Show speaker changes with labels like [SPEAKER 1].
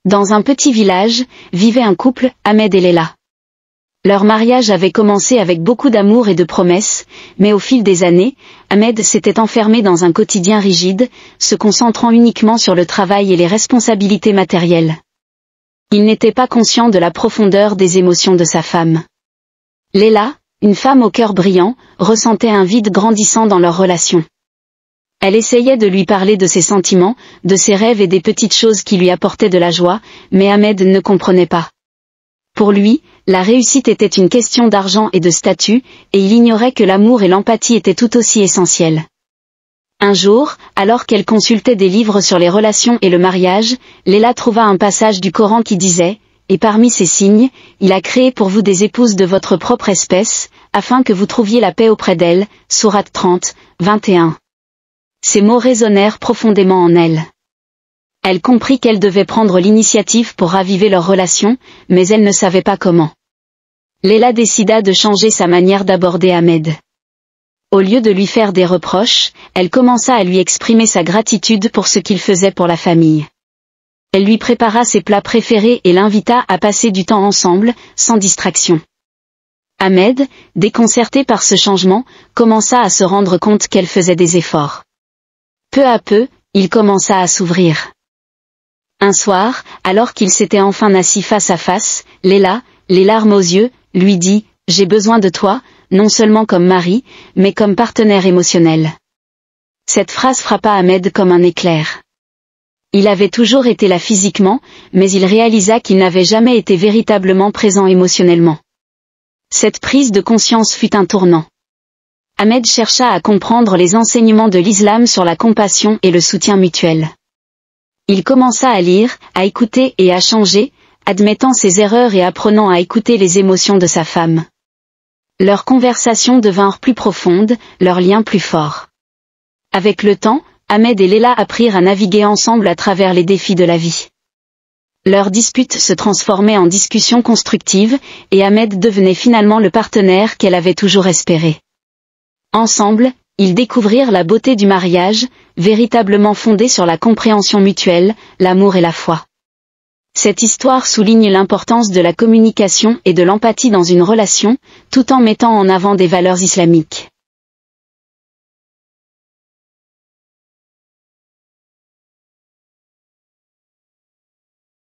[SPEAKER 1] Dans un petit village, vivait un couple, Ahmed et Leila. Leur mariage avait commencé avec beaucoup d'amour et de promesses, mais au fil des années, Ahmed s'était enfermé dans un quotidien rigide, se concentrant uniquement sur le travail et les responsabilités matérielles. Il n'était pas conscient de la profondeur des émotions de sa femme. Leila, une femme au cœur brillant, ressentait un vide grandissant dans leur relation. Elle essayait de lui parler de ses sentiments, de ses rêves et des petites choses qui lui apportaient de la joie, mais Ahmed ne comprenait pas. Pour lui, la réussite était une question d'argent et de statut, et il ignorait que l'amour et l'empathie étaient tout aussi essentiels. Un jour, alors qu'elle consultait des livres sur les relations et le mariage, Leila trouva un passage du Coran qui disait « Et parmi ces signes, il a créé pour vous des épouses de votre propre espèce, afin que vous trouviez la paix auprès d'elles » Sourate 30, 21. Ces mots résonnèrent profondément en elle. Elle comprit qu'elle devait prendre l'initiative pour raviver leur relation, mais elle ne savait pas comment. Leila décida de changer sa manière d'aborder Ahmed. Au lieu de lui faire des reproches, elle commença à lui exprimer sa gratitude pour ce qu'il faisait pour la famille. Elle lui prépara ses plats préférés et l'invita à passer du temps ensemble, sans distraction. Ahmed, déconcerté par ce changement, commença à se rendre compte qu'elle faisait des efforts. Peu à peu, il commença à s'ouvrir. Un soir, alors qu'ils s'étaient enfin assis face à face, Leila, les larmes aux yeux, lui dit « J'ai besoin de toi, non seulement comme mari, mais comme partenaire émotionnel. » Cette phrase frappa Ahmed comme un éclair. Il avait toujours été là physiquement, mais il réalisa qu'il n'avait jamais été véritablement présent émotionnellement. Cette prise de conscience fut un tournant. Ahmed chercha à comprendre les enseignements de l'islam sur la compassion et le soutien mutuel. Il commença à lire, à écouter et à changer, admettant ses erreurs et apprenant à écouter les émotions de sa femme. Leurs conversations devinrent plus profondes, leurs liens plus forts. Avec le temps, Ahmed et Leila apprirent à naviguer ensemble à travers les défis de la vie. Leurs disputes se transformaient en discussions constructives, et Ahmed devenait finalement le partenaire qu'elle avait toujours espéré. Ensemble, ils découvrirent la beauté du mariage, véritablement fondé sur la compréhension mutuelle, l'amour et la foi. Cette histoire souligne l'importance de la communication et de l'empathie dans une relation, tout en mettant en avant des valeurs islamiques.